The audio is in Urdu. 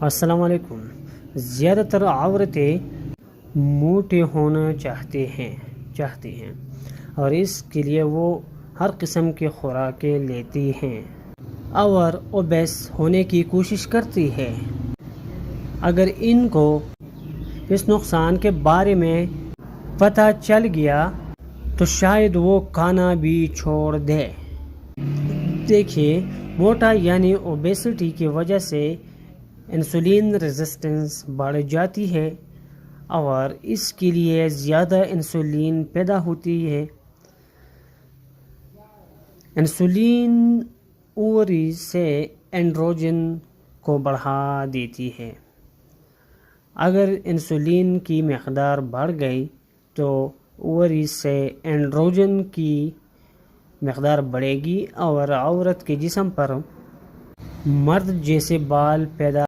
السلام علیکم۔ زیادہ تر عورتیں موٹے ہونا چاہتی ہیں اور اس کے لیے وہ ہر قسم کی خوراکیں لیتی ہیں اور اوبیس ہونے کی کوشش کرتی ہے۔ اگر ان کو اس نقصان کے بارے میں پتہ چل گیا تو شاید وہ کھانا بھی چھوڑ دے۔ دیکھیے، موٹا یعنی اوبیسٹی کی وجہ سے انسولین ریزسٹنس بڑھ جاتی ہے اور اس کے لیے زیادہ انسولین پیدا ہوتی ہے۔ انسولین اووریز سے اینڈروجن کو بڑھا دیتی ہے۔ اگر انسولین کی مقدار بڑھ گئی تو اووریز سے اینڈروجن کی مقدار بڑھے گی اور عورت کے جسم پر مرد جیسے بال پیدا